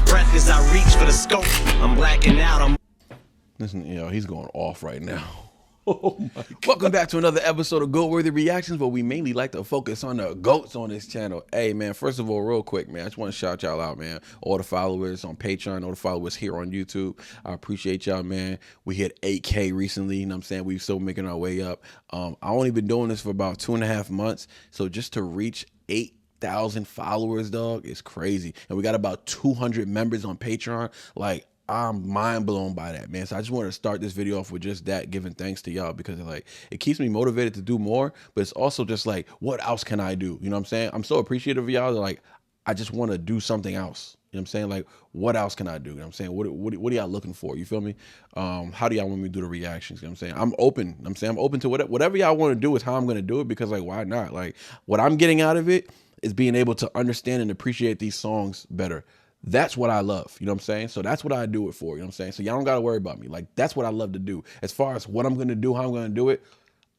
breath as I reach for the scope. I'm blacking out. Listen, he's going off right now. Oh my God. Welcome back to another episode of GOAT-worthy reactions, where we mainly like to focus on the GOATs on this channel. Hey man, first of all, real quick, man, I just want to shout y'all out, man. All the followers on Patreon, all the followers here on YouTube. I appreciate y'all, man. We hit 8K recently, you know what I'm saying? We're still making our way up. I only been doing this for about 2.5 months, so just to reach 8,000 followers, dog, it's crazy. And we got about 200 members on Patreon. Like, I'm mind blown by that, man. So I just wanted to start this video off with just that, giving thanks to y'all, because like it keeps me motivated to do more, but it's also just like, what else can I do? You know what I'm saying? I'm so appreciative of y'all that like I just want to do something else. You know what I'm saying? Like, what else can I do? You know what I'm saying? What are y'all looking for? You feel me? How do y'all want me to do the reactions? You know what I'm saying? I'm open. You know what I'm saying? I'm open to whatever y'all want to do is how I'm going to do it, because like, why not? Like, what I'm getting out of it is being able to understand and appreciate these songs better. That's what I love, you know what I'm saying? So that's what I do it for, you know what I'm saying? So y'all don't got to worry about me. Like, that's what I love to do. As far as what I'm going to do, how I'm going to do it,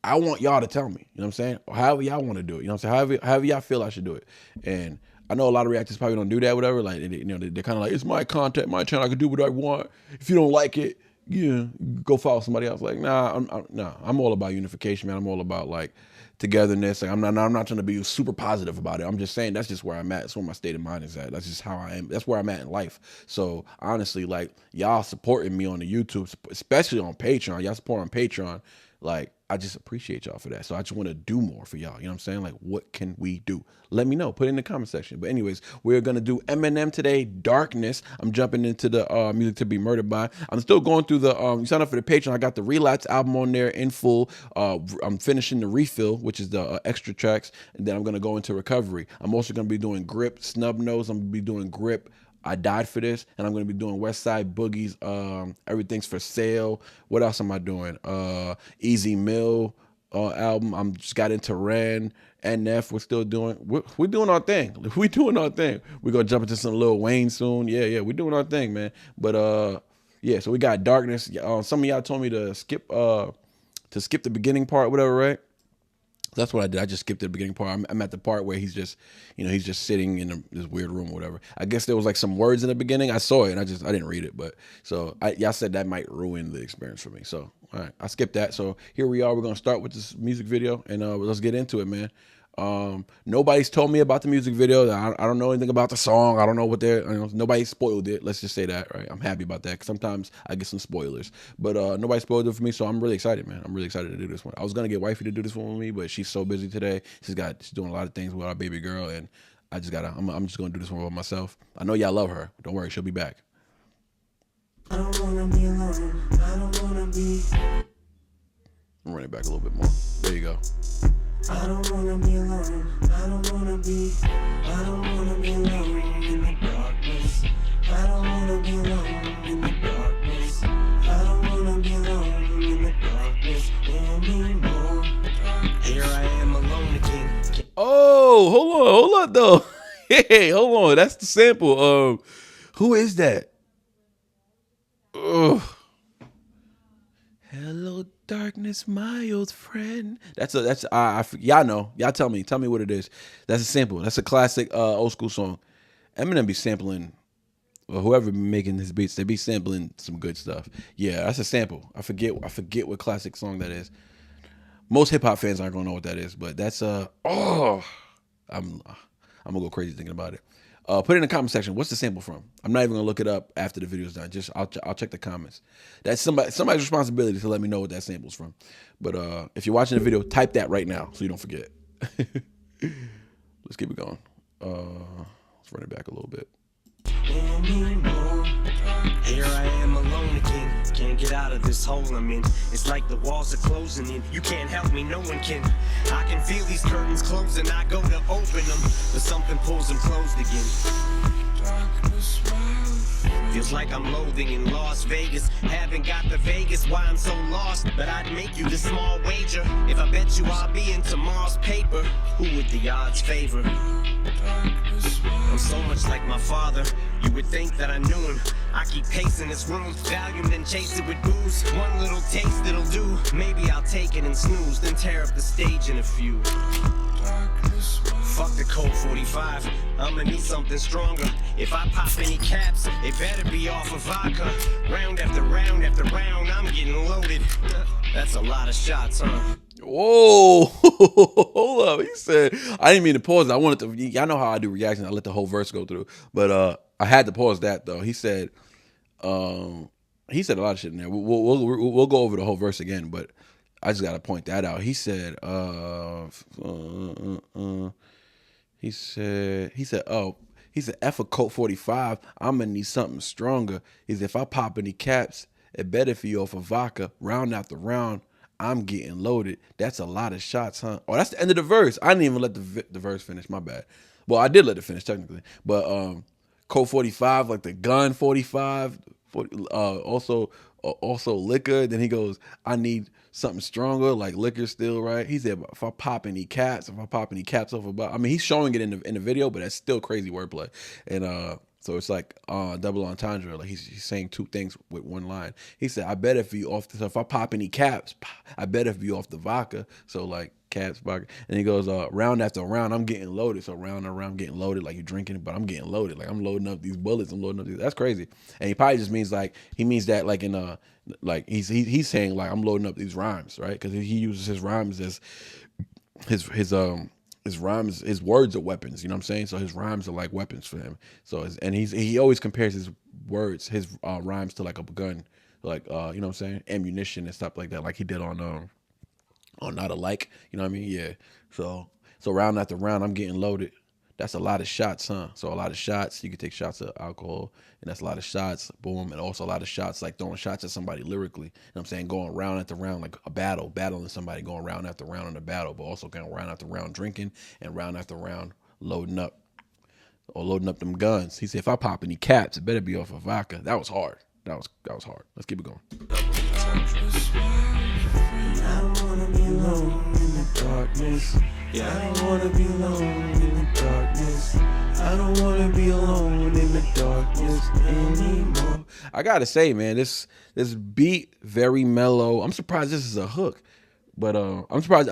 I want y'all to tell me, you know what I'm saying? Or however y'all want to do it, you know what I'm saying? However y'all feel I should do it. And I know a lot of reactors probably don't do that, whatever. Like, they're kind of like, it's my content, my channel, I can do what I want. If you don't like it, yeah, go follow somebody else. Like, nah, I'm all about unification, man. I'm all about like togetherness. Like, I'm not trying to be super positive about it. I'm just saying that's just where I'm at. That's where my state of mind is at. That's just how I am. That's where I'm at in life. So honestly, like, y'all supporting me on the YouTube, especially on Patreon. Y'all support on Patreon. Like, I just appreciate y'all for that. So I just want to do more for y'all. You know what I'm saying? Like, what can we do? Let me know. Put it in the comment section. But anyways, we're going to do Eminem today, Darkness. I'm jumping into the Music to Be Murdered By. I'm still going through the, you sign up for the Patreon. I got the Relapse album on there in full. I'm finishing the Refill, which is the extra tracks. And then I'm going to go into Recovery. I'm also going to be doing Grip, Snub Nose. I'm going to be doing Grip, I Died for This, and I'm going to be doing West Side Boogie's Everything's for Sale. What else am I doing? Easy Mill album. I'm just got into Ren, NF. We're still doing, we're doing our thing. We're doing our thing. We're going to jump into some Lil Wayne soon. Yeah, we're doing our thing, man. But yeah, so we got Darkness. Some of y'all told me to skip the beginning part, whatever, right? That's what I did. I just skipped the beginning part. I'm at the part where he's just, he's just sitting in this weird room or whatever. I guess there was like some words in the beginning. I saw it and I didn't read it. But so y'all said that might ruin the experience for me. So, all right, I skipped that. So here we are. We're going to start with this music video and let's get into it, man. Nobody's told me about the music video. I don't know anything about the song. I don't know what nobody spoiled it. Let's just say that, right? I'm happy about that, because sometimes I get some spoilers, but nobody spoiled it for me, so I'm really excited, man. I'm really excited to do this one. I was gonna get wifey to do this one with me, but she's so busy today. She's doing a lot of things with our baby girl, and I'm just gonna do this one by myself. I know y'all love her. Don't worry, she'll be back. I don't wanna be alone. I don't wanna be. I'm running back a little bit more. There you go. I don't wanna be alone. I don't wanna be alone in the darkness. I don't wanna be alone in the darkness. I don't wanna be alone in the darkness anymore. Here I am alone again. Oh, hold on though. Hey, hold on. That's the sample. Who is that? Ugh. Hello, darkness, my old friend. Y'all know. Y'all tell me what it is. That's a sample. That's a classic old school song. Eminem be sampling, or whoever be making his beats, they be sampling some good stuff. Yeah, that's a sample. I forget what classic song that is. Most hip hop fans aren't gonna know what that is, but that's I'm gonna go crazy thinking about it. Put it in the comment section. What's the sample from? I'm not even gonna look it up after the video's done. Just I'll check the comments. That's somebody's responsibility to let me know what that sample's from. But if you're watching the video, type that right now so you don't forget. Let's keep it going. Let's run it back a little bit. Here I am alone again. Can't get out of this hole I'm in. It's like the walls are closing in. You can't help me, no one can. I can feel these curtains closing. I go to open them, but something pulls them closed again. Feels like I'm loathing in Las Vegas. Haven't got the Vegas, why I'm so lost. But I'd make you this small wager. If I bet you I'll be in tomorrow's paper, who would the odds favor? I'm so much like my father. You would think that I knew him. I keep pacing this room, Valium, then chase it with booze. One little taste it'll do. Maybe I'll take it and snooze, then tear up the stage in a few. fuck the cold 45. I'ma need something stronger. If I pop any caps, it better be off of vodka. Round after round after round, I'm getting loaded. That's a lot of shots, huh? Whoa, hold up. He said, I didn't mean to pause it. I wanted to, y'all know how I do reactions. I let the whole verse go through. But I had to pause that, though. He said a lot of shit in there. We'll go over the whole verse again, but I just got to point that out. He said, he said, F a Colt 45, I'm going to need something stronger. He said, if I pop any caps, it better for you off of vodka, round after round. I'm getting loaded. That's a lot of shots, huh? Oh, that's the end of the verse. I didn't even let the verse finish. My bad. Well, I did let it finish technically, but Colt 45, like the gun 45, 40, also liquor. Then he goes, I need something stronger, like liquor still, right? He said, if I pop any caps off about, I mean, he's showing it in the video, but that's still crazy wordplay. And so it's like double entendre. Like he's saying two things with one line. He said, I bet if you off, so if I pop any caps, I bet if you off the vodka. So like caps, vodka. And he goes, round after round, I'm getting loaded. So round and round, I'm getting loaded, like you're drinking, but I'm getting loaded. Like I'm loading up these bullets. I'm loading up these. That's crazy. And he probably just means like, he means that like in like he's saying like I'm loading up these rhymes, right? Because he uses his rhymes as his rhymes, his words are weapons, you know what I'm saying? So his rhymes are like weapons for him. So he always compares his words, his rhymes to like a gun, like you know what I'm saying, ammunition and stuff like that, like he did on Not Alike, you know what I mean? Yeah. So round after round, I'm getting loaded. That's a lot of shots, huh? So a lot of shots. You can take shots of alcohol, and that's a lot of shots. Boom. And also a lot of shots, like throwing shots at somebody lyrically. You know what I'm saying? Going round after round, like a battle, battling somebody, going round after round in a battle, but also going round after round drinking and round after round loading up them guns. He said, if I pop any caps, it better be off of vodka. That was hard. That was hard. Let's keep it going. I don't wanna be alone in the darkness. Yeah, I don't wanna be alone in the darkness. I don't wanna be alone in the darkness anymore. I gotta say, man, this beat very mellow. I'm surprised this is a hook, but I'm surprised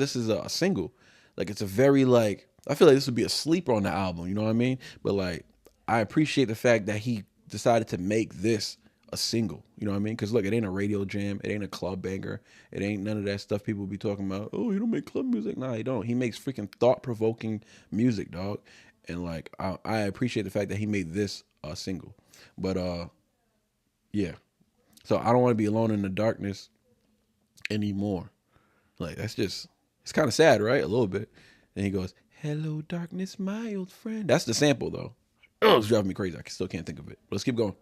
this is a single. Like it's a very like, I feel like this would be a sleeper on the album. You know what I mean? But like, I appreciate the fact that he decided to make this a single, you know what I mean? Because look, it ain't a radio jam, it ain't a club banger, it ain't none of that stuff people be talking about. Oh, you don't make club music? Nah, he don't. He makes freaking thought-provoking music, dog. And like, I appreciate the fact that he made this a single. But yeah. So I don't want to be alone in the darkness anymore. Like that's just, it's kind of sad, right? A little bit. And he goes, "Hello, darkness, my old friend." That's the sample though. Oh, it's driving me crazy. I still can't think of it. Let's keep going.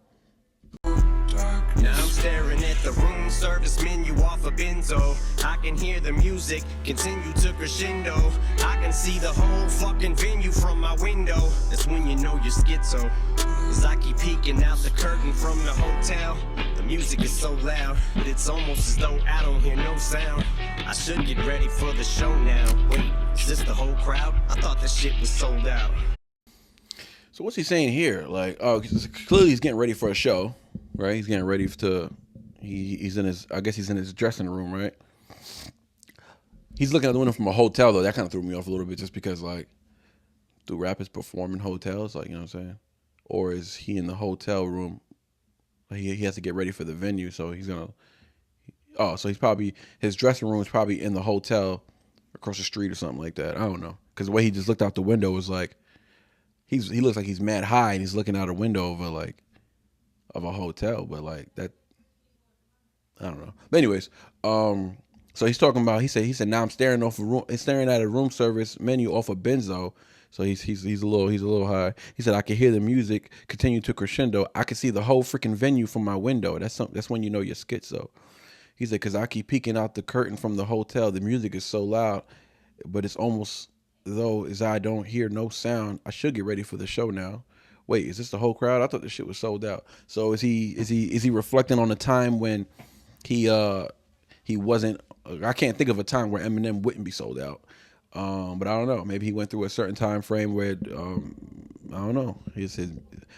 Now I'm staring at the room service menu off a benzo. I can hear the music continue to crescendo. I can see the whole fucking venue from my window. That's when you know you're schizo. As I keep peeking out the curtain from the hotel. The music is so loud, but it's almost as though I don't hear no sound. I should get ready for the show now. Wait, is this the whole crowd? I thought this shit was sold out. So what's he saying here? Like, oh, clearly he's getting ready for a show, right? He's getting ready to, he's in his dressing room, right? He's looking out the window from a hotel though. That kind of threw me off a little bit just because like, do rappers perform in hotels? Like, you know what I'm saying? Or is he in the hotel room? He has to get ready for the venue, so he's gonna, so he's probably, his dressing room is probably in the hotel across the street or something like that. I don't know. Because the way he just looked out the window was like, he looks like he's mad high and he's looking out a window of a hotel, but like that, I don't know. But anyways, so he's talking about, he said now I'm staring at a room service menu off a benzo. So he's a little high. He said I can hear the music continue to crescendo. I can see the whole freaking venue from my window. That's when you know you're schizo. He said because I keep peeking out the curtain from the hotel. The music is so loud, but it's almost though as I don't hear no sound. I should get ready for the show now. Wait, is this the whole crowd? I thought this shit was sold out. So is he reflecting on a time when he wasn't? I can't think of a time where Eminem wouldn't be sold out. But I don't know. Maybe he went through a certain time frame where I don't know.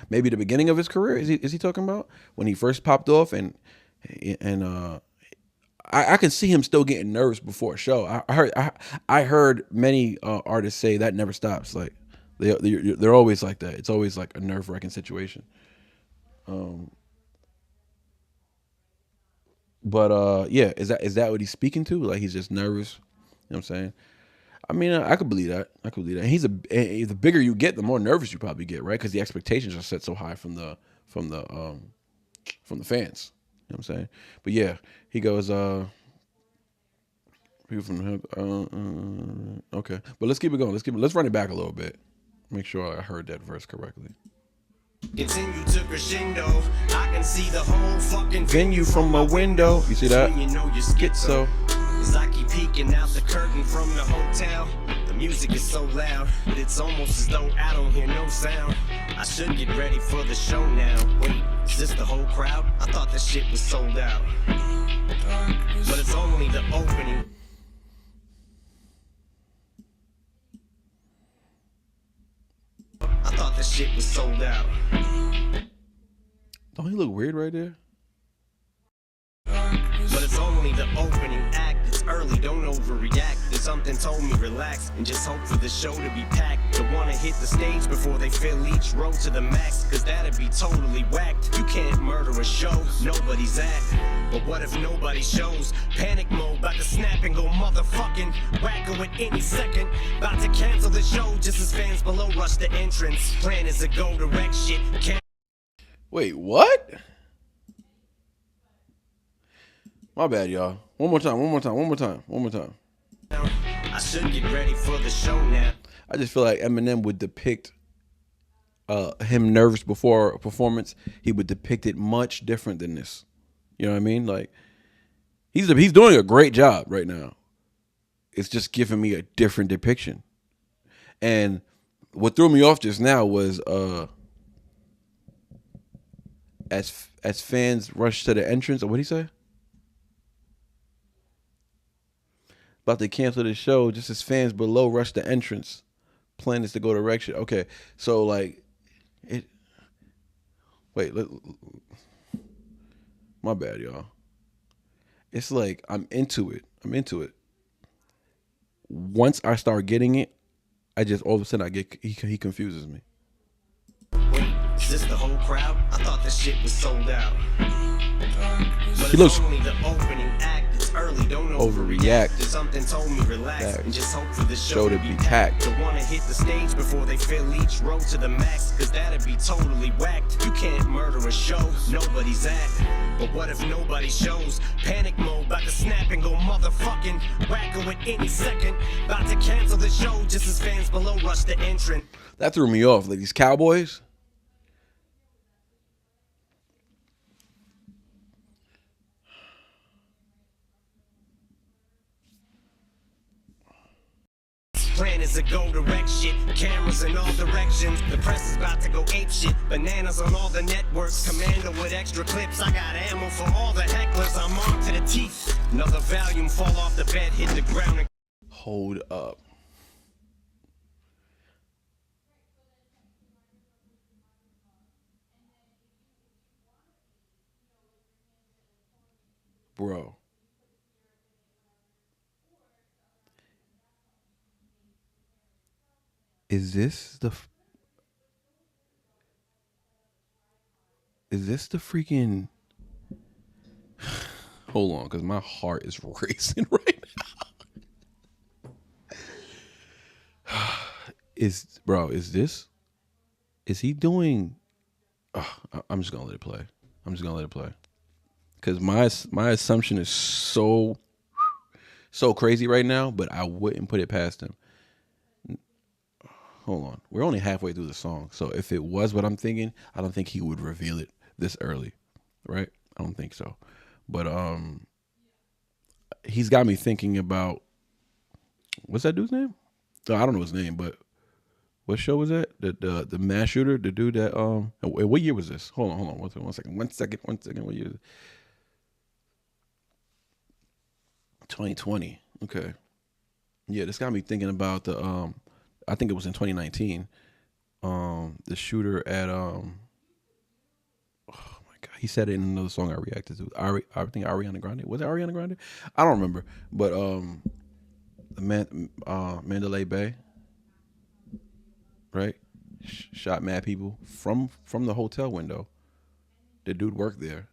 Maybe the beginning of his career. Is he talking about when he first popped off and I can see him still getting nervous before a show. I heard many artists say that never stops. Like they're always like that. It's always like a nerve wracking situation. But yeah, is that what he's speaking to? Like he's just nervous. You know what I'm saying? I mean, I could believe that. I could believe that. And the bigger you get, the more nervous you probably get, right? Because the expectations are set so high from the fans. You know what I'm saying? But yeah, he goes, people from okay. But let's keep it going. Let's run it back a little bit. Make sure I heard that verse correctly. Continue to crescendo. I can see the whole fucking Venue from my window. You see that? You know you're schizo. As I keep peeking out the curtain from the hotel. The music is so loud, but it's almost as though I don't hear no sound. I should get ready for the show now. Wait, is this the whole crowd? I thought this shit was sold out. But it's only the opening. I thought this shit was sold out. Don't he look weird right there? But it's only the opening act. It's early, don't overreact. There's something told me relax and just hope for the show to be packed. Don't wanna hit the stage before they fill each row to the max, cause that'd be totally whacked. You can't murder a show nobody's at. But what if nobody shows? Panic mode, about to snap and go motherfucking wacko at any second. About to cancel the show just as fans below rush the entrance. Plan is to go direct shit. Wait, what? My bad, y'all. One more time. I should get ready for the show now. I just feel like Eminem would depict him nervous before a performance. He would depict it much different than this. You know what I mean? Like he's doing a great job right now. It's just giving me a different depiction. And what threw me off just now was as fans rush to the entrance, or what'd he say? About to cancel the show just as fans below rush the entrance. Plan is to go direction. Okay, so like it. Wait, my bad, y'all. It's like I'm into it. Once I start getting it, I just all of a sudden he confuses me. Wait, is this the whole crowd? I thought this shit was sold out. But He looks only the opening act. It's early, don't overreact. There's something told me relax and just hope for the show to be packed. Don't wanna hit the stage before they fill each row to the max, cause that'd be totally whacked. You can't murder a show nobody's at. But what if nobody shows? Panic mode, about to snap and go motherfucking wacko at any second. About to cancel the show just as fans below rush the entrance. That threw me off. Like these Cowboys. Plan is to go direct shit, cameras in all directions. The press is about to go ape shit, bananas on all the networks. Commando with extra clips, I got ammo for all the hecklers. I'm armed to the teeth. Another volume fall off the bed, hit the ground and Hold up. Bro. Is this the freaking hold on, because my heart is racing right now. Is he doing I'm just gonna let it play. Because my assumption is so crazy right now, but I wouldn't put it past him. Hold on. We're only halfway through the song. So if it was what I'm thinking, I don't think he would reveal it this early. Right? I don't think so. But he's got me thinking about what's that dude's name? Oh, I don't know his name, but what show was that? The mass shooter, the dude that what year was this? Hold on. One second. What year is it? 2020. Okay. Yeah, this got me thinking about the I think it was in 2019. The shooter at oh my god, He said it in another song I reacted to. I think Ariana Grande. Was it Ariana Grande? I don't remember. But Mandalay Bay, right? Shot mad people from the hotel window. The dude worked there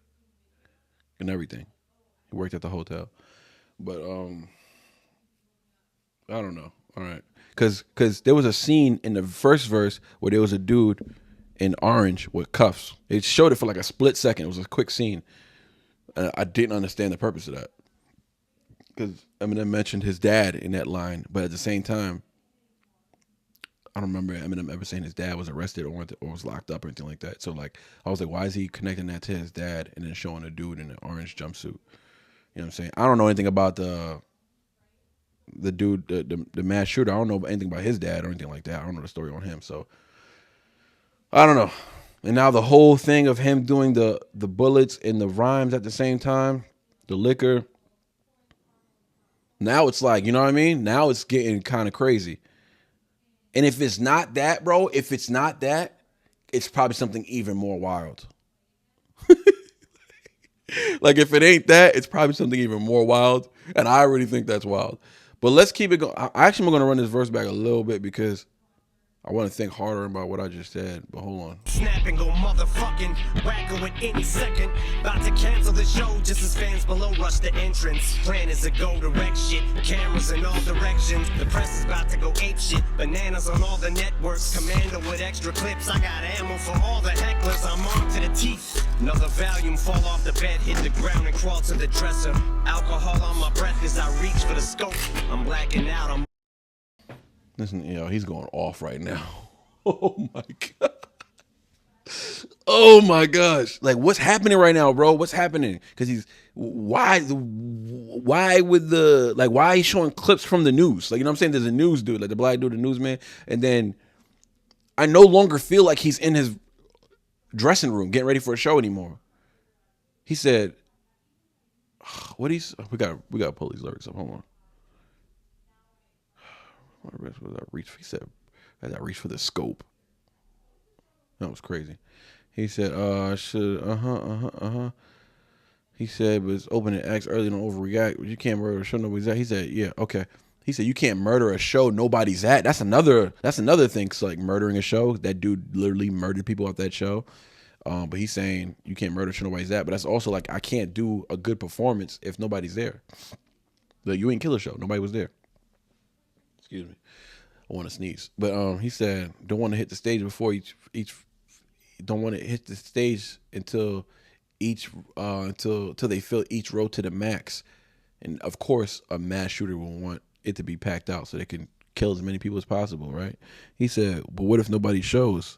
and everything. He worked at the hotel. But I don't know. All right. Cause there was a scene in the first verse where there was a dude in orange with cuffs. It showed it for like a split second. It was a quick scene. I didn't understand the purpose of that. Because Eminem mentioned his dad in that line, but at the same time, I don't remember Eminem ever saying his dad was arrested or was locked up or anything like that. So like, I was like, why is he connecting that to his dad and then showing a dude in an orange jumpsuit? You know what I'm saying? I don't know anything about the dude, the mass shooter. I don't know anything about his dad or anything like that. I don't know the story on him. So I don't know. And now the whole thing of him doing the bullets and the rhymes at the same time, the liquor. Now it's like, you know what I mean? Now it's getting kind of crazy. And if it's not that, bro, if it's not that, it's probably something even more wild. Like if it ain't that, it's probably something even more wild. And I already think that's wild. But let's keep it going. I actually am going to run this verse back a little bit because I want to think harder about what I just said, but hold on. Snap and go motherfucking wacko at any second. About to cancel the show just as fans below rush the entrance. Plan is to go direct shit. Cameras in all directions. The press is about to go ape shit. Bananas on all the networks. Commando with extra clips. I got ammo for all the hecklers. I'm armed to the teeth. Another volume fall off the bed, hit the ground and crawl to the dresser. Alcohol on my breath as I reach for the scope. I'm blacking out. Listen, he's going off right now. Oh my God. Oh my gosh. Like, what's happening right now, bro? What's happening? Because why are you showing clips from the news? Like, you know what I'm saying? There's a news dude, like the black dude, the newsman. And then I no longer feel like he's in his dressing room getting ready for a show anymore. He said, we gotta pull these lyrics up. Hold on. He said, as I reach for the scope. That was crazy. He said, He said, but it's open and ask early, don't overreact. You can't murder a show nobody's at. He said, yeah, okay. He said, you can't murder a show nobody's at. That's another thing. So like murdering a show. That dude literally murdered people at that show. But he's saying you can't murder a show nobody's at. But that's also like, I can't do a good performance if nobody's there. Like, you ain't kill a show. Nobody was there. Excuse me. I want to sneeze. But he said, don't want to hit the stage before each don't want to hit the stage until they fill each row to the max. And of course, a mass shooter will want it to be packed out so they can kill as many people as possible, right? He said, but what if nobody shows?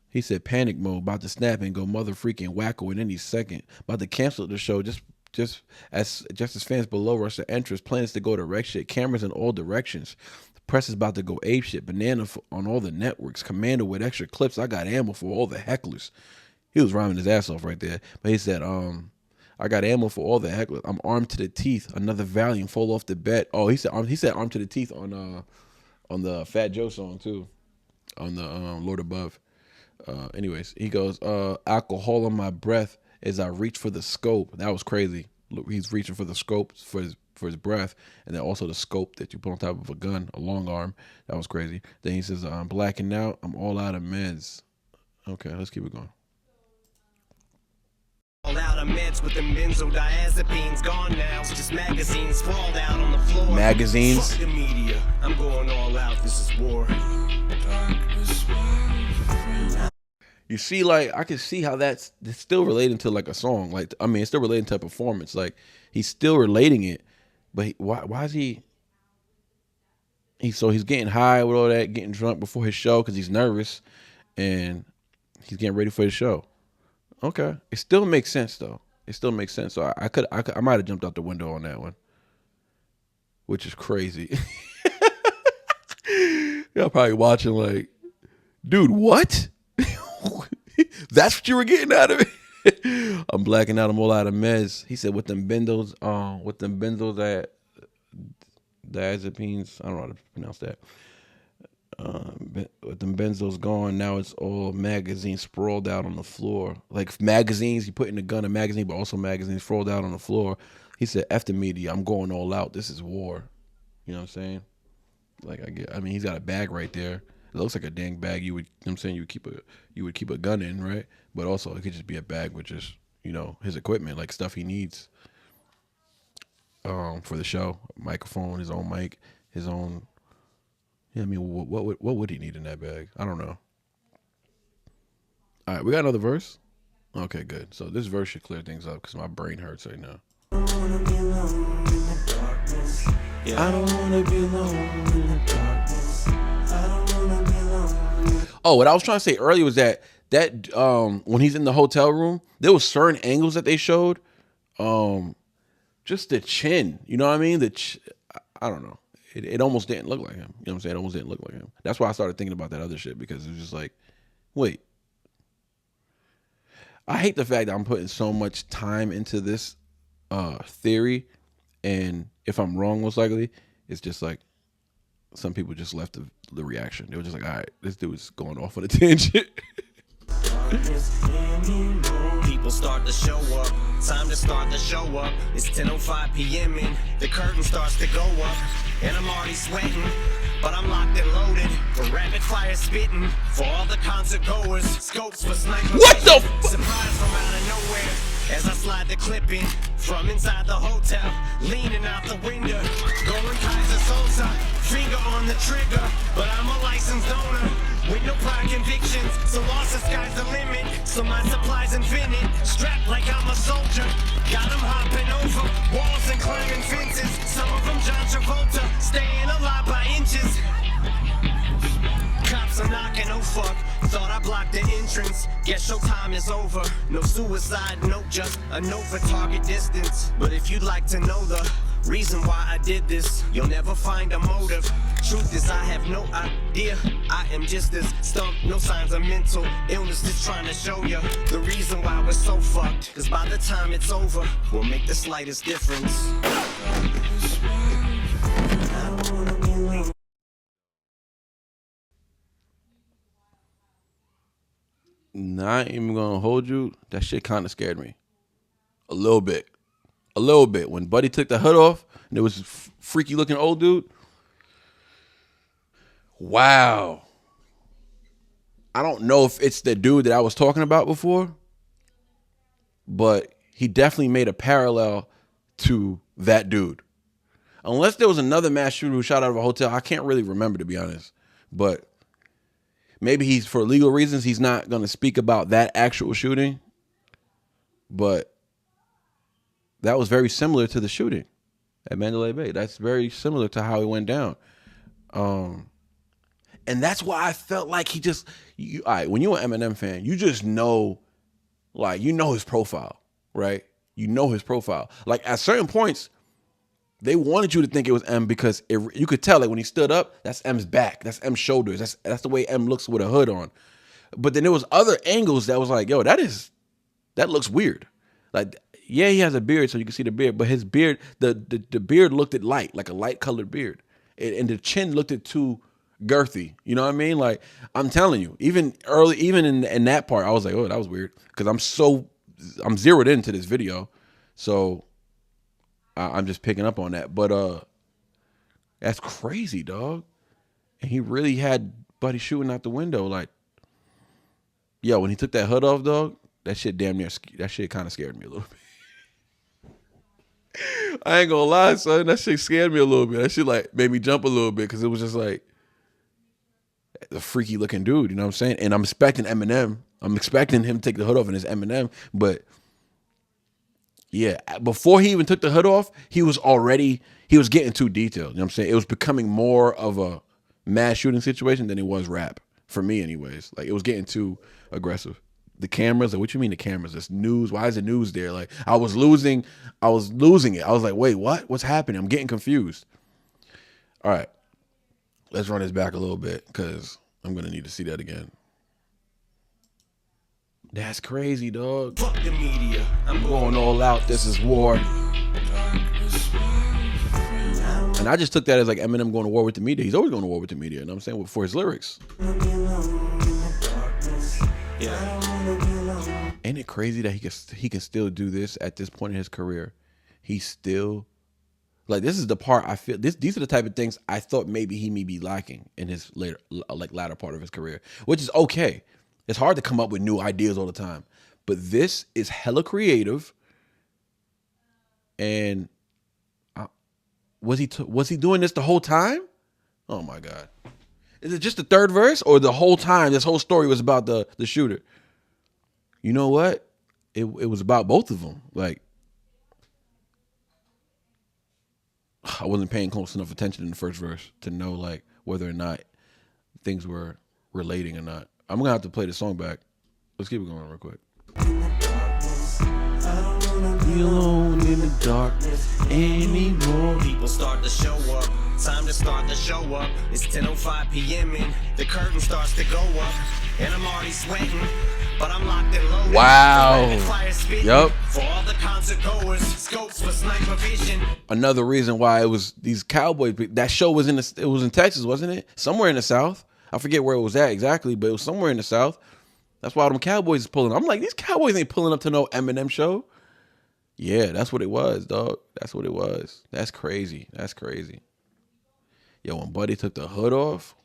He said, panic mode, about to snap and go mother freaking wacko in any second. About to cancel the show just as fans below rush the entrance. Plans to go direct shit. Cameras in all directions. The press is about to go ape shit. Banana on all the networks. Commando with extra clips. I got ammo for all the hecklers. He was rhyming his ass off right there. But he said, I got ammo for all the hecklers. I'm armed to the teeth. Another Valium fall off the bed. Oh, he said armed to the teeth on the Fat Joe song too. On the Lord Above. Anyways, he goes, alcohol on my breath as I reach for the scope. That was crazy. He's reaching for the scope for his breath, and then also the scope that you put on top of a gun, a long arm. That was crazy. Then he says, I'm blacking out. I'm all out of meds. Okay, let's keep it going. All out of meds with them benzodiazepines gone now. It's just magazines sprawled out on the floor. Magazines? Fuck the media. I'm going all out. This is war. You see, like, I can see how that's still relating to like a song. Like, I mean, it's still relating to a performance. Like, he's still relating it, but why is he? He's getting high with all that, getting drunk before his show because he's nervous, and he's getting ready for his show. Okay, it still makes sense though. It still makes sense. So I might have jumped out the window on that one, which is crazy. Y'all probably watching like, dude, what? That's what you were getting out of it? I'm blacking out. I'm all out of meds. He said with them benzos that diazepines. I don't know how to pronounce that. With them benzos gone, now it's all magazines sprawled out on the floor. Like magazines, you put in the gun a magazine, but also magazines sprawled out on the floor. He said, F the media, I'm going all out. This is war. You know what I'm saying? Like I mean, he's got a bag right there. It looks like a dang bag you would, you know what I'm saying, you would keep a gun in, right? But also it could just be a bag with just, you know, his equipment, like stuff he needs for the show. Microphone, his own mic, his own. Yeah, I mean, what would he need in that bag? I don't know. All right, we got another verse. Okay, good. So this verse should clear things up because my brain hurts right now. I don't wanna be alone in the darkness. Yeah. I don't wanna be alone in the darkness. I don't wanna be alone. Oh, what I was trying to say earlier was that when he's in the hotel room, there was certain angles that they showed. Just the chin, you know what I mean? I don't know. It almost didn't look like him. You know what I'm saying? It almost didn't look like him. That's why I started thinking about that other shit, because it was just like, wait. I hate the fact that I'm putting so much time into this theory, and if I'm wrong, most likely, it's just like some people just left the reaction. They were just like, all right, this dude is going off on a tangent. People start to show up. Time to start the show up. It's 10:05 p.m. and the curtain starts to go up. And I'm already sweating, but I'm locked and loaded. For rapid fire spitting, for all the concert goers. Scopes for sniper. What the Surprise from out of nowhere. As I slide the clip in from inside the hotel, leaning out the window, going Kaiser Sosa, finger on the trigger, but I'm a licensed owner with no prior convictions, so lost the sky's the limit, so my supply's infinite, strapped like I'm a soldier, got them hopping over walls and climbing fences, some of them John Travolta, staying alive by inches. Cops are knocking, oh fuck, thought I blocked the entrance, guess showtime is over, no suicide note, just a note for target distance, but if you'd like to know the reason why I did this, you'll never find a motive. Truth is I have no idea, I am just as stumped, no signs of mental illness, just trying to show you the reason why we're so fucked, cause by the time it's over, we'll make the slightest difference. Not even gonna hold you. That shit kind of scared me. A little bit. When Buddy took the hood off and it was this freaky looking old dude. Wow. I don't know if it's the dude that I was talking about before, but he definitely made a parallel to that dude. Unless there was another mass shooter who shot out of a hotel. I can't really remember, to be honest. But maybe he's, for legal reasons, he's not going to speak about that actual shooting. But that was very similar to the shooting at Mandalay Bay. That's very similar to how it went down. And that's why I felt like he just, all right, when you're an Eminem fan, you just know, like, you know his profile, right? You know his profile. Like, at certain points, they wanted you to think it was M because you could tell, like, when he stood up, that's M's back. That's M's shoulders. That's the way M looks with a hood on. But then there was other angles that was like, yo, that looks weird. Like, yeah, he has a beard, so you can see the beard, but his beard, the beard looked at light, like a light colored beard. And the chin looked at too girthy. You know what I mean? Like, I'm telling you, even in that part, I was like, oh, that was weird. Because I'm zeroed into this video. So I'm just picking up on that. But that's crazy, dog. And he really had Buddy shooting out the window. Like, yo, when he took that hood off, dog, that shit kind of scared me a little bit. I ain't gonna lie, son. That shit scared me a little bit. That shit like made me jump a little bit because it was just like the freaky looking dude, you know what I'm saying? And I'm expecting Eminem. I'm expecting him to take the hood off and it's Eminem. But yeah, before he even took the hood off, he was getting too detailed. You know what I'm saying? It was becoming more of a mass shooting situation than it was rap. For me anyways. Like, it was getting too aggressive. The cameras, like, what you mean the cameras? This news, why is the news there? Like, I was losing it. I was like, wait, what? What's happening? I'm getting confused. All right. Let's run this back a little bit because I'm going to need to see that again. That's crazy, dog. Fuck the media. I'm going all out. This is war. I And I just took that as like Eminem going to war with the media. He's always going to war with the media, you know what I'm saying, for his lyrics. Yeah. Ain't it crazy that he can still do this at this point in his career? He's still like, this is the part I feel these are the type of things I thought maybe he may be lacking in his latter part of his career, which is okay. It's hard to come up with new ideas all the time, but this is hella creative. And was he doing this the whole time? Oh my God. Is it just the third verse, or the whole time this whole story was about the shooter? You know what? It was about both of them. Like, I wasn't paying close enough attention in the first verse to know like whether or not things were relating or not. I'm gonna have to play the song back. Let's keep it going real quick. Be alone in the darkness anymore. People start to show up. Time to start the show up. It's 10:05 p.m. and the curtain starts to go up. And I'm already sweating, but I'm locked and loaded. Wow. Yep. For all the concert goers, scopes for sniper vision. Another reason why it was these Cowboys. That show was it was in Texas, wasn't it? Somewhere in the South. I forget where it was at exactly, but it was somewhere in the South. That's why them Cowboys is pulling. I'm like, these Cowboys ain't pulling up to no Eminem show. Yeah, that's what it was, dog. That's what it was. That's crazy. That's crazy. Yo, when Buddy took the hood off,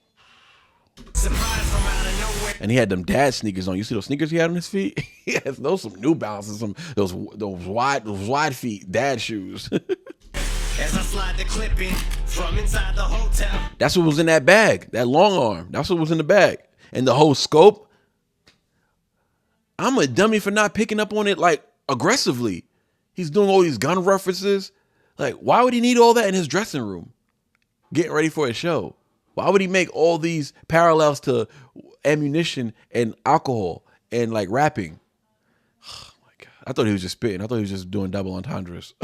and he had them dad sneakers on. You see those sneakers he had on his feet? He has those some New Balances, some those wide feet dad shoes. As I slide the clip in from inside the hotel. That's what was in that bag. That long arm. That's what was in the bag. And the whole scope. I'm a dummy for not picking up on it like aggressively. He's doing all these gun references. Like, why would he need all that in his dressing room? Getting ready for a show. Why would he make all these parallels to ammunition and alcohol and like rapping? Oh my God. I thought he was just spitting. I thought he was just doing double entendres.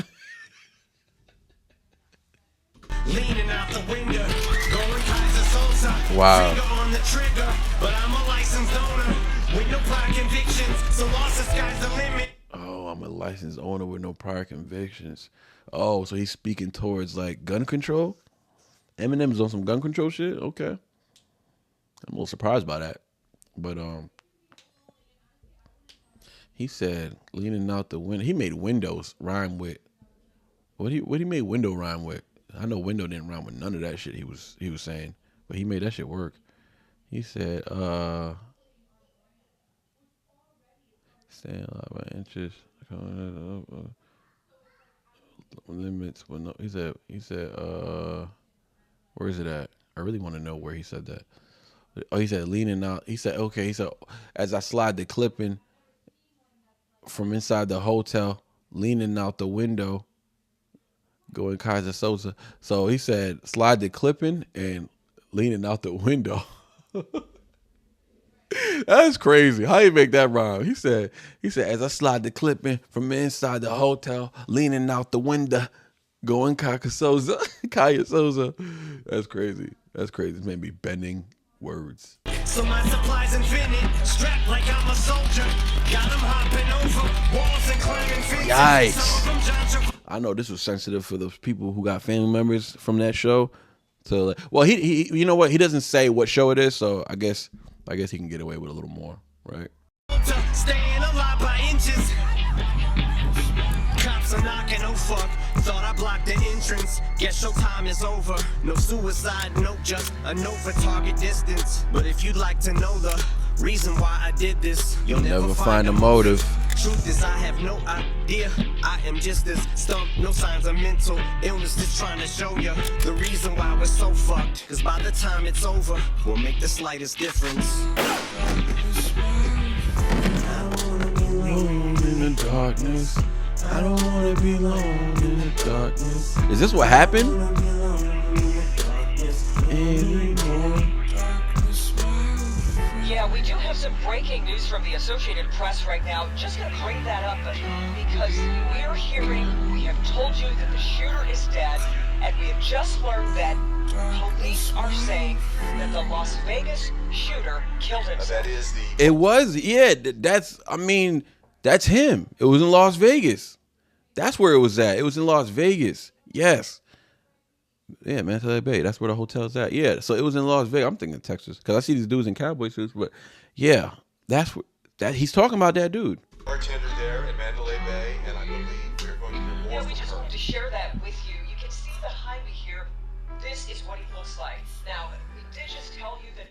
Leaning out the window, going Kaiser wow. Finger on the trigger, but I'm a licensed owner with no prior convictions, so lost the sky's the limit. Oh, I'm a licensed owner with no prior convictions. Oh, so he's speaking towards like gun control? Eminem's on some gun control shit? Okay. I'm a little surprised by that. But he said leaning out the window. He made windows rhyme with what he made window rhyme with. I know window didn't rhyme with none of that shit he was saying, but he made that shit work. He said staying alive by inches limits with no. He said where is it at? I really want to know where he said that. Oh, he said leaning out. He said, okay. He said, as I slide the clipping from inside the hotel, leaning out the window, going Kaiser Sosa. So he said, slide the clipping and leaning out the window. That's crazy. How you make that rhyme? He said, as I slide the clipping from inside the hotel, leaning out the window, going Kaiser Sosa. Kaiser Sosa. That's crazy. That's crazy. It's made me bending words. So my supplies infinite, strapped like I'm a soldier. Got him hopping over walls and climbing fences. Yikes. I know this was sensitive for those people who got family members from that show. So, well, he you know what? He doesn't say what show it is, so I guess he can get away with a little more, right? Staying alive by inches. Cops are knocking, oh fuck. Thought I blocked the entrance. Guess showtime is over. No suicide note, just a note for target distance. But if you'd like to know the reason why I did this, you'll never find a motive. Truth is, I have no idea. I am just this stumped. No signs of mental illness. Just trying to show you the reason why we're so fucked. Cause by the time it's over, we'll make the slightest difference. Alone in the darkness. I don't wanna be alone in the darkness. Is this what happened? Anymore. Yeah, we do have some breaking news from the Associated Press right now. Just gonna bring that up because we're hearing, we have told you that the shooter is dead, and we have just learned that police are saying that the Las Vegas shooter killed himself. It was, yeah, that's him. It was in Las Vegas. That's where it was at. It was in Las Vegas. Yes. Yeah, Mandalay Bay. That's where the hotel's at. Yeah, so it was in Las Vegas. I'm thinking Texas because I see these dudes in cowboy suits. But yeah, that's what that he's talking about. That dude. Bartender there in Mandalay Bay, and I believe we're going to hear more Yeah, we from just her. wanted to share that with you. You can see behind me here. This is what he looks like. Now, we did just tell you that.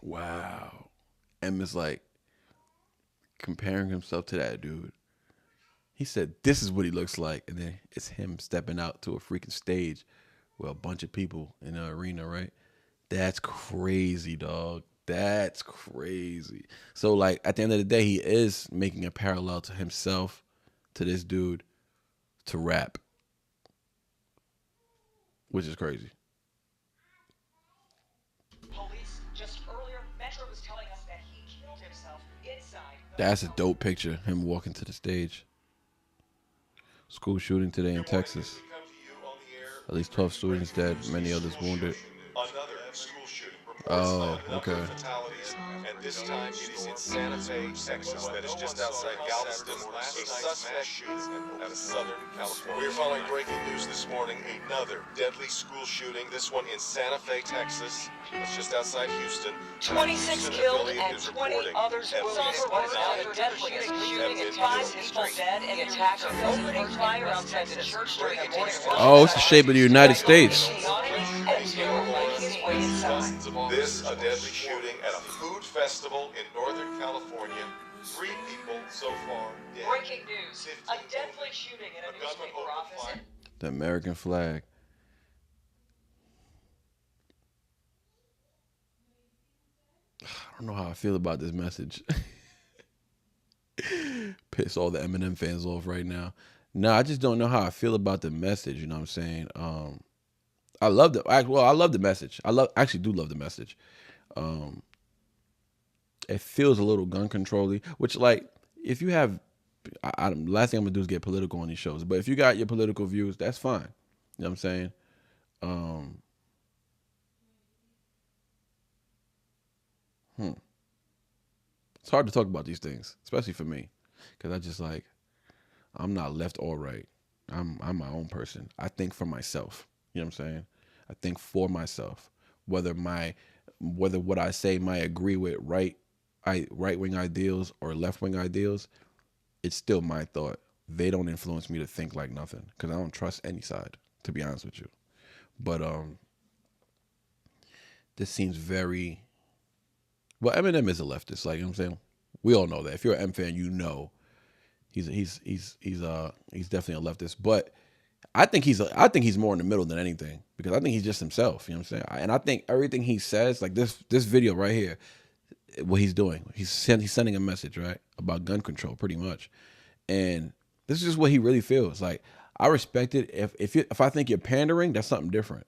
Wow. M is like comparing himself to that dude. He said, "This is what he looks like," and then it's him stepping out to a freaking stage with a bunch of people in the arena, right? That's crazy, dog. That's crazy. So, like, at the end of the day, he is making a parallel to himself, to this dude, to rap, which is crazy. Police just earlier, Metro was telling us that he killed himself inside. That's a dope picture, him walking to the stage. School shooting today in Texas. We come to you on the air. At least 12 students dead, many others wounded. Another school shooting. Oh, Reports of a number okay. of fatalities, and this time it is in Santa Fe, Texas, that is just outside Galveston. A suspect shooting out of Southern California. We're following breaking news this morning. Another deadly school shooting. This one in Santa Fe, Texas. It's just outside Houston. 26 killed and 20 others wounded. What is now the deadliest shooting in 5 people dead and attacked an opening fire outside the church during a morning worship. Oh, it's the shape of the United States. This, a deadly shooting at a food festival in Northern California. 3 people so far dead. Breaking news. A deadly shooting in a newspaper office. The American flag. I don't know how I feel about this message. Piss all the Eminem fans off right now. No, I just don't know how I feel about the message. You know what I'm saying? I love the I love the message. Actually do love the message. It feels a little gun control-y, which, like, if you have, last thing I'm gonna do is get political on these shows. But if you got your political views, that's fine. You know what I'm saying? It's hard to talk about these things, especially for me, because I just like, I'm not left or right. I'm my own person. I think for myself. You know what I'm saying? I think for myself. Whether what I say might agree with right wing ideals or left wing ideals, it's still my thought. They don't influence me to think like nothing, because I don't trust any side, to be honest with you. But this seems very, well, Eminem is a leftist, like, you know what I'm saying? We all know that. If you're an M fan, you know he's definitely a leftist. But I think he's more in the middle than anything, because I think he's just himself, you know what I'm saying? And I think everything he says, like this video right here, what he's doing, he's sending a message, right, about gun control, pretty much. And this is just what he really feels. Like, I respect it. If I think you're pandering, that's something different.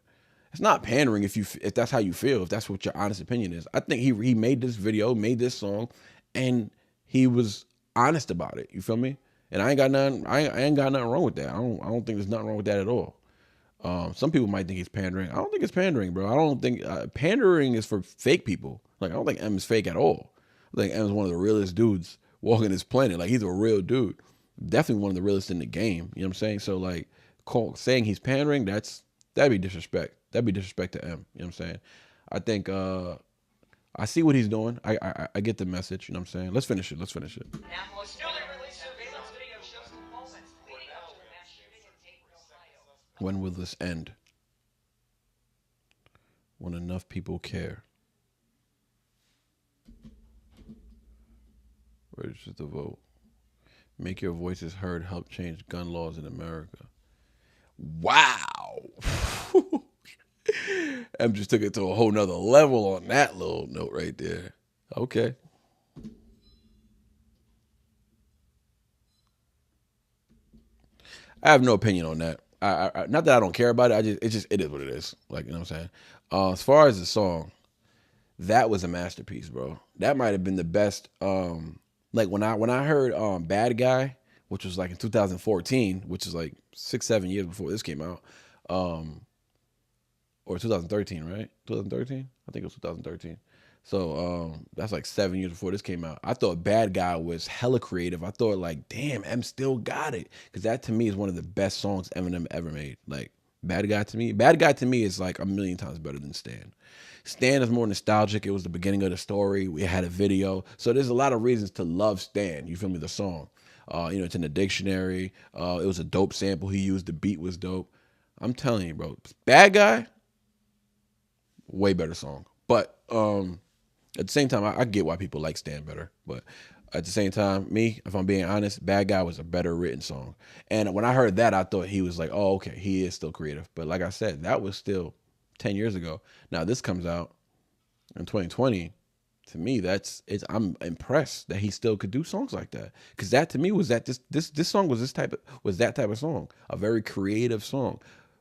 It's not pandering if that's how you feel, if that's what your honest opinion is. I think he made this video, made this song, and he was honest about it. You feel me? And I ain't got nothing wrong with that. I don't think there's nothing wrong with that at all. Some people might think he's pandering. I don't think it's pandering, bro. I don't think pandering is for fake people. Like, I don't think M is fake at all. I think M is one of the realest dudes walking this planet. Like, he's a real dude. Definitely one of the realest in the game. You know what I'm saying? So, like, saying he's pandering, that'd be disrespect. That'd be disrespect to M. You know what I'm saying? I think I see what he's doing. I get the message. You know what I'm saying? Let's finish it. Newly released surveillance video shows the moments leading up to the mass shooting in Dayton, Ohio. When will this end? When enough people care. Register to vote. Make your voices heard. Help change gun laws in America. Wow. M just took it to a whole nother level on that little note right there. Okay. I have no opinion on that. I not that I don't care about it. It is what it is. Like, you know what I'm saying? As far as the song, that was a masterpiece, bro. That might have been the best. Like, when I heard Bad Guy, which was like in 2014, which is like 6-7 years before this came out, or 2013, right? 2013? I think it was 2013. So that's like 7 years before this came out. I thought Bad Guy was hella creative. I thought, like, damn, M still got it, because that to me is one of the best songs Eminem ever made. Like, Bad Guy to me is like a million times better than Stan. Stan is more nostalgic. It was the beginning of the story. We had a video. So there's a lot of reasons to love Stan. You feel me? The song. It's in the dictionary. It was a dope sample he used. The beat was dope. I'm telling you, bro. Bad Guy, way better song. But at the same time, I get why people like Stan better. But at the same time, if I'm being honest, Bad Guy was a better written song. And when I heard that, I thought he was like, oh, okay, he is still creative. But like I said, that was still 10 years ago. Now this comes out in 2020. To me, I'm impressed that he still could do songs like that. Because that to me was that this song was that type of song. A very creative song.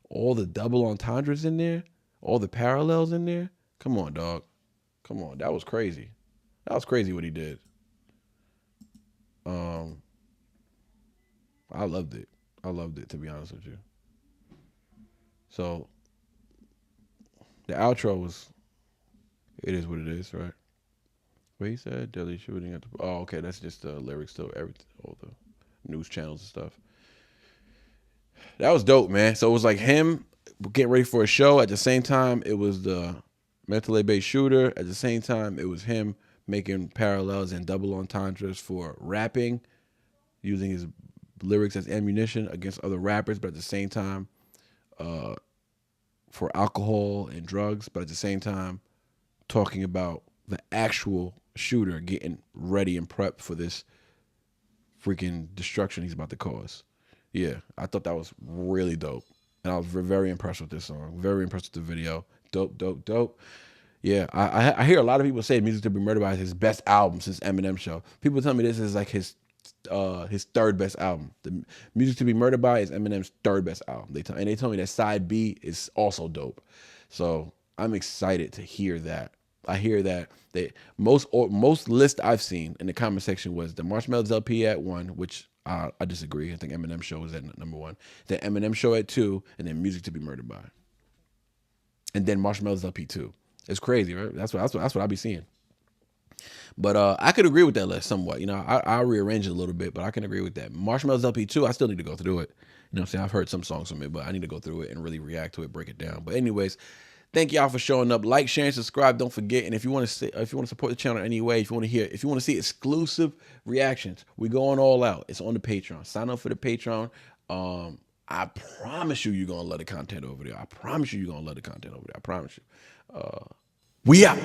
All the double entendres in there, all the parallels in there. Come on, dog. Come on. That was crazy. That was crazy what he did. I loved it. I loved it, to be honest with you. So the outro it is what it is, right? What he said, deadly shooting at the, oh, okay, that's just the lyrics to everything, all the news channels and stuff. That was dope, man. So it was like him getting ready for a show. At the same time, it was the mentally based shooter. At the same time, it was him making parallels and double entendres for rapping, using his lyrics as ammunition against other rappers, but at the same time, for alcohol and drugs, but at the same time, talking about the actual shooter getting ready and prepped for this freaking destruction he's about to cause. Yeah, I thought that was really dope. And I was very impressed with this song. Very impressed with the video. Dope, dope, dope. Yeah, I hear a lot of people say Music to Be Murdered By is his best album since Eminem Show. People tell me this is like his third best album. The Music to Be Murdered By is Eminem's third best album. They told me that side B is also dope. So I'm excited to hear that. I hear that most list I've seen in the comment section was the Marshmello's LP at 1, which I disagree. I think Eminem Show was at number 1. Then Eminem Show at 2, and then Music to Be Murdered By, and then Marshmello's LP 2. It's crazy, right? That's what I be seeing. But I could agree with that list somewhat. I rearrange it a little bit, but I can agree with that. Marshmello's LP 2, I still need to go through it. You know what I'm saying? I've heard some songs from it, but I need to go through it and really react to it, break it down. But anyways, thank y'all for showing up. Like, share, and subscribe. Don't forget. And if you want to support the channel in any way, if you want to see exclusive reactions, we going all out. It's on the Patreon. Sign up for the Patreon. I promise you're gonna love the content over there. I promise you, you're gonna love the content over there. I promise you. We out.